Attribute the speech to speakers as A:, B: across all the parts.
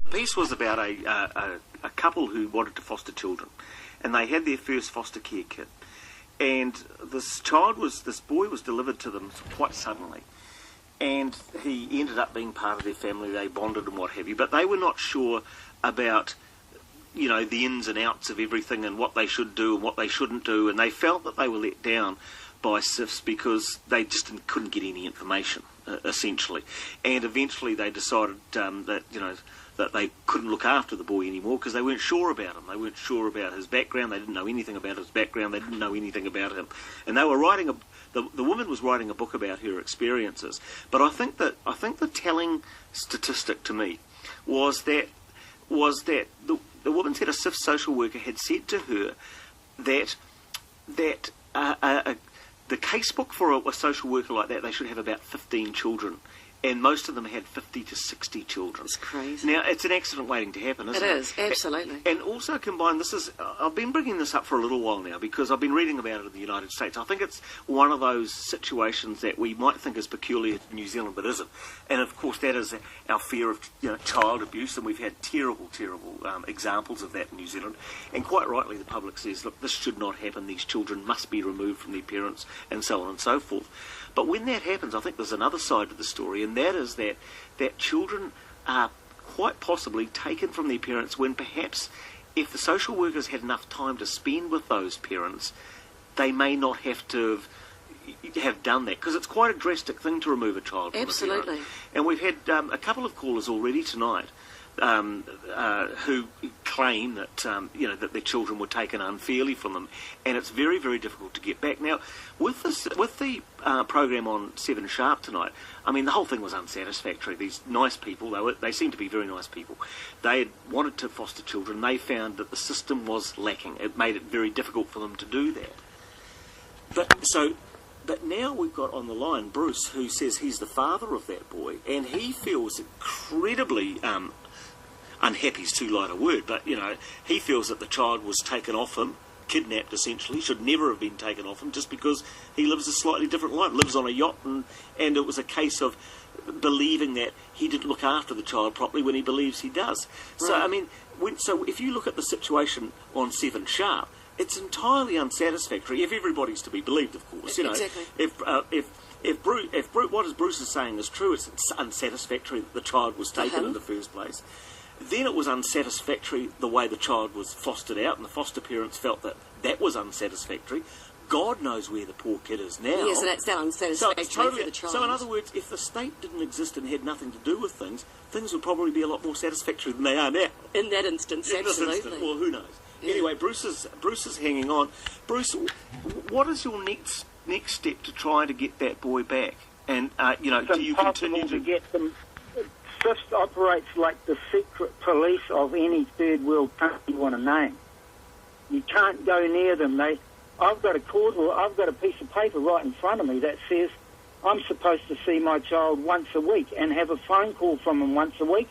A: The piece was about a couple who wanted to foster children, and they had their first foster care kid. And this boy was delivered to them quite suddenly. And he ended up being part of their family. They bonded and what have you. But they were not sure about, you know, the ins and outs of everything and what they should do and what they shouldn't do. And they felt that they were let down by SIFS because they just couldn't get any information, essentially. And eventually they decided that they couldn't look after the boy anymore because they weren't sure about him. They weren't sure about his background. They didn't know anything about his background. They didn't know anything about him. And they were writing the woman was writing a book about her experiences. But I think the telling statistic to me was that the woman said a SIFS social worker had said to her that the casebook for a social worker like that, they should have about 15 children. And most of them had 50 to 60 children.
B: It's crazy.
A: Now, it's an accident waiting to happen, isn't it?
B: It is, absolutely.
A: And also combined, I've been bringing this up for a little while now because I've been reading about it in the United States. I think it's one of those situations that we might think is peculiar to New Zealand, but isn't. And of course, that is our fear of child abuse, and we've had terrible examples of that in New Zealand. And quite rightly, the public says, look, this should not happen. These children must be removed from their parents, and so on and so forth. But when that happens, I think there's another side to the story, and that is that children are quite possibly taken from their parents when perhaps if the social workers had enough time to spend with those parents, they may not have to have done that, because it's quite a drastic thing to remove a child from
B: Absolutely.
A: a parent. And we've had a couple of callers already tonight who claim that that their children were taken unfairly from them, and it's very, very difficult to get back. Now, with the program on 7 Sharp tonight, I mean, the whole thing was unsatisfactory. These nice people, they seem to be very nice people. They had wanted to foster children. They found that the system was lacking. It made it very difficult for them to do that. But now we've got on the line Bruce, who says he's the father of that boy, and he feels incredibly unhappy is too light a word, but he feels that the child was taken off him, kidnapped essentially, should never have been taken off him just because he lives a slightly different life, lives on a yacht, and it was a case of believing that he didn't look after the child properly when he believes he does. Right. So I mean, if you look at the situation on 7 Sharp, it's entirely unsatisfactory, if everybody's to be believed, of course.
B: Exactly.
A: If what Bruce is saying is true, it's unsatisfactory that the child was taken in the first place. Then it was unsatisfactory the way the child was fostered out, and the foster parents felt that that was unsatisfactory. God knows where the poor kid is now.
B: Yes, and that's unsatisfactory for the child.
A: So in other words, if the state didn't exist and had nothing to do with things would probably be a lot more satisfactory than they are now.
B: In that instance, absolutely.
A: Well, who knows? Yeah. Anyway, Bruce is hanging on. Bruce, what is your next step to try to get that boy back? And do you continue to get them?
C: SIFS operates like the secret police of any third world country you want to name. You can't go near them. I've got a piece of paper right in front of me that says I'm supposed to see my child once a week and have a phone call from him once a week.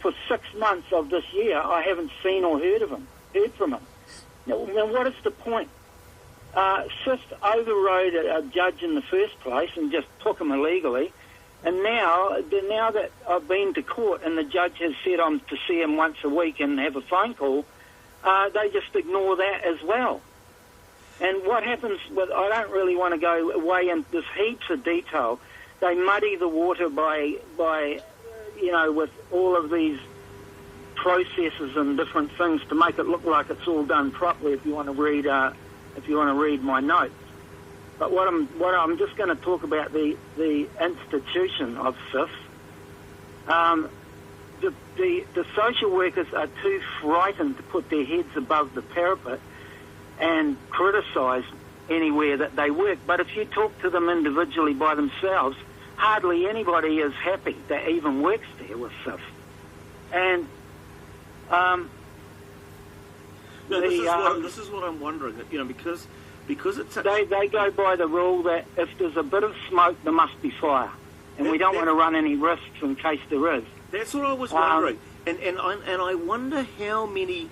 C: For 6 months of this year, I haven't seen or heard from him. Now what is the point? SIFS overrode a judge in the first place and just took him illegally. And now that I've been to court and the judge has said I'm to see him once a week and have a phone call, they just ignore that as well. And what happens I don't really want to go away into this heaps of detail. They muddy the water by with all of these processes and different things to make it look like it's all done properly. If you want to read my notes. But what I'm just going to talk about the institution of SIFS. The social workers are too frightened to put their heads above the parapet and criticise anywhere that they work. But if you talk to them individually by themselves, hardly anybody is happy that even works there with SIFS. And
A: this is what I'm wondering. Because it's
C: they go by the rule that if there's a bit of smoke, there must be fire, and we don't want to run any risks in case there is.
A: That's what I was wondering, and I wonder how many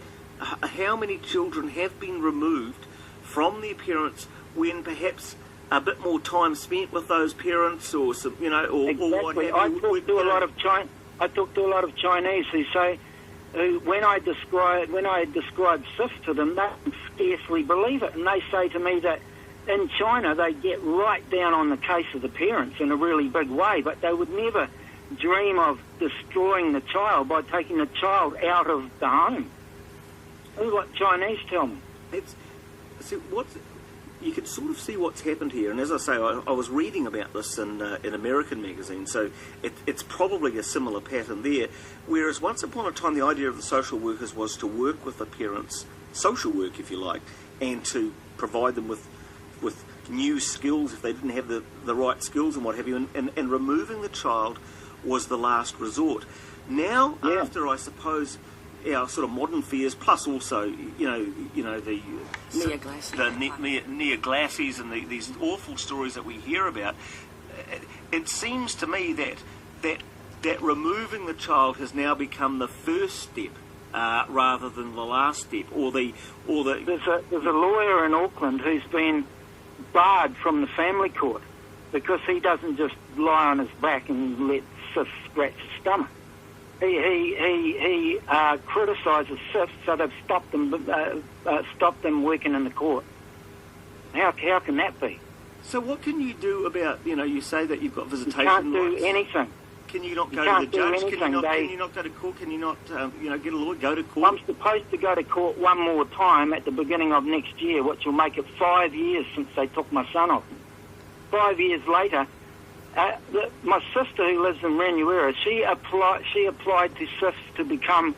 A: children have been removed from their parents when perhaps a bit more time spent with those parents, or some, or
C: exactly.
A: what have you.
C: I talk to a lot of I talk to a lot of Chinese who say, when I describe SIFs to them, they can scarcely believe it, and they say to me that in China they get right down on the case of the parents in a really big way, but they would never dream of destroying the child by taking the child out of the home. This is what Chinese tell me.
A: You can sort of see what's happened here, and as I say, I was reading about this in American magazines, so it's probably a similar pattern there. Whereas once upon a time, the idea of the social workers was to work with the parents, social work, if you like, and to provide them with new skills if they didn't have the right skills and what have you, and removing the child was the last resort. Now, after, I suppose, our sort of modern fears, plus also, the neo-Glassies and these awful stories that we hear about, it seems to me that removing the child has now become the first step rather than the last step, or the.
C: There's a lawyer in Auckland who's been barred from the family court because he doesn't just lie on his back and let SIF scratch his stomach. He criticises SIF, so they've stopped them working in the court. How can that be?
A: So what can you do about, you say that you've got visitation
C: rights? You can't
A: rights.
C: do anything.
A: Can you not go to the judge? Can you not go to court? Can you not, get a lawyer, go to court?
C: I'm supposed to go to court one more time at the beginning of next year, which will make it 5 years since they took my son off me. 5 years later, my sister who lives in Renuera, she applied to SIF to become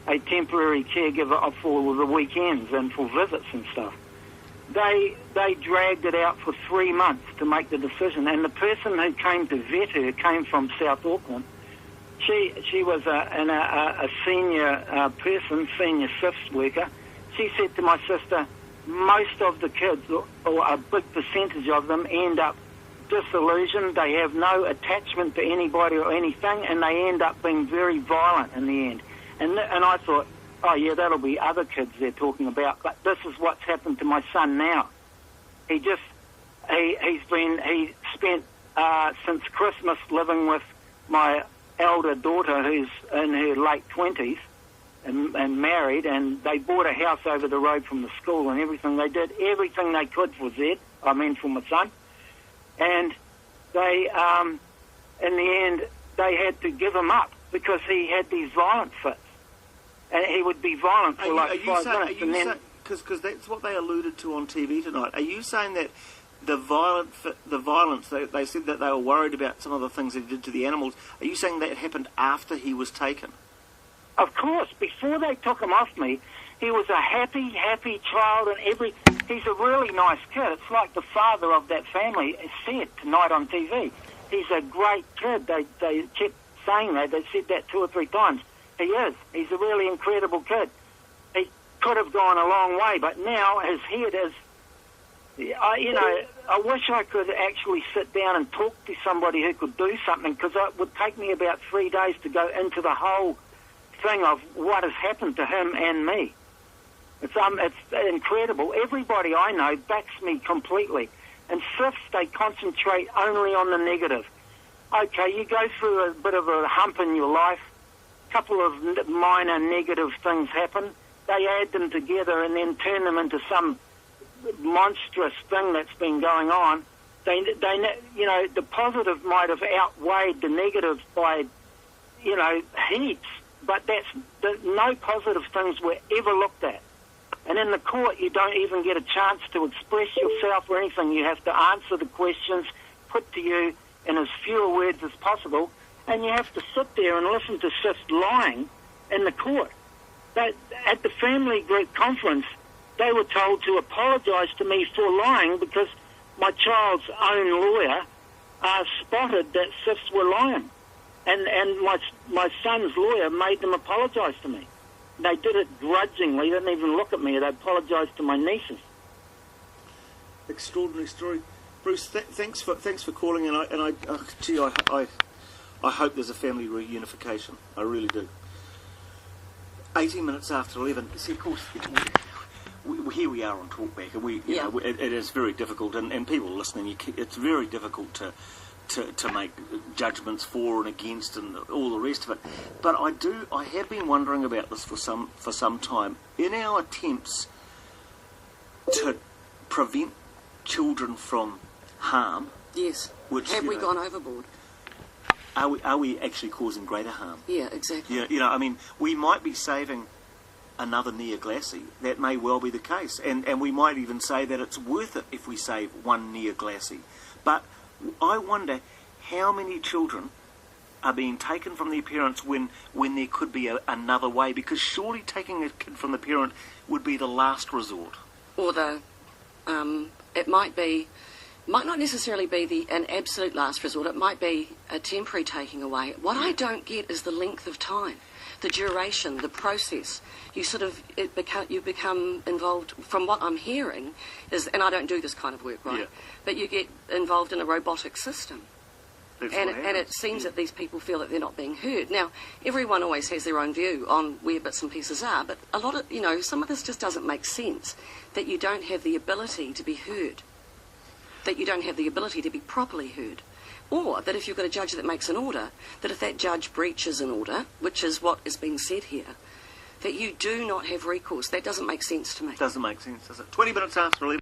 C: a temporary caregiver for the weekends and for visits and stuff. They dragged it out for 3 months to make the decision, and the person who came to vet her came from South Auckland. She was a senior person, senior SIFs worker. She said to my sister, most of the kids, or a big percentage of them, end up disillusioned. They have no attachment to anybody or anything, and they end up being very violent in the end. And I thought, oh yeah, that'll be other kids they're talking about. But this is what's happened to my son now. He spent since Christmas living with my elder daughter who's in her late 20s and married, and they bought a house over the road from the school and everything. They did everything they could for for my son. And they, in the end, they had to give him up because he had these violent fits. And he would be violent for 5 minutes.
A: Because that's what they alluded to on TV tonight. Are you saying that the violence, they said that they were worried about some of the things he did to the animals, are you saying that happened after he was taken?
C: Of course. Before they took him off me, he was a happy child, and he's a really nice kid. It's like the father of that family said tonight on TV. He's a great kid. They kept saying that. They said that 2 or 3 times. He is. He's a really incredible kid. He could have gone a long way, but now his head is... I wish I could actually sit down and talk to somebody who could do something, because it would take me about 3 days to go into the whole thing of what has happened to him and me. It's incredible. Everybody I know backs me completely. And SIFs, they concentrate only on the negative. Okay, you go through a bit of a hump in your life, a couple of minor negative things happen, they add them together and then turn them into some monstrous thing that's been going on. The positive might have outweighed the negative by, heaps, but no positive things were ever looked at. And in the court, you don't even get a chance to express yourself or anything. You have to answer the questions put to you in as few words as possible, and you have to sit there and listen to SIFs lying in the court. At the family group conference, they were told to apologise to me for lying because my child's own lawyer spotted that SIFs were lying. And my son's lawyer made them apologise to me. They did it grudgingly. They didn't even look at me. They apologised to my nieces.
A: Extraordinary story, Bruce. Thanks for calling, and I hope there's a family reunification. I really do. 18 minutes after 11. See, of course, here we are on Talkback, and it is very difficult, and people listening, it's very difficult to make judgments for and against and all the rest of it. But I have been wondering about this for some time. In our attempts to prevent children from harm,
B: Yes.
A: which,
B: Have
A: you
B: we
A: know,
B: gone overboard?
A: are we actually causing greater harm?
B: Yeah, exactly.
A: You know, I mean, we might be saving another Nea Glacis. That may well be the case, and we might even say that it's worth it if we save one Nea Glacis. But I wonder how many children are being taken from their parents when there could be another way, because surely taking a kid from the parent would be the last resort.
B: Or it might not necessarily be an absolute last resort. It might be a temporary taking away. What I don't get is the length of time, the duration, the process. You become involved. From what I'm hearing is, and I don't do this kind of work, right?
A: Yeah.
B: But you get involved in a robotic system.
A: That's
B: And
A: what
B: it
A: happens.
B: seems that these people feel that they're not being heard. Now, everyone always has their own view on where bits and pieces are, but a lot of, some of this just doesn't make sense, that you don't have the ability to be heard, that you don't have the ability to be properly heard, or that if you've got a judge that makes an order, that if that judge breaches an order, which is what is being said here, that you do not have recourse. That doesn't make sense to me.
A: Doesn't make sense, does it? 20 minutes after 11.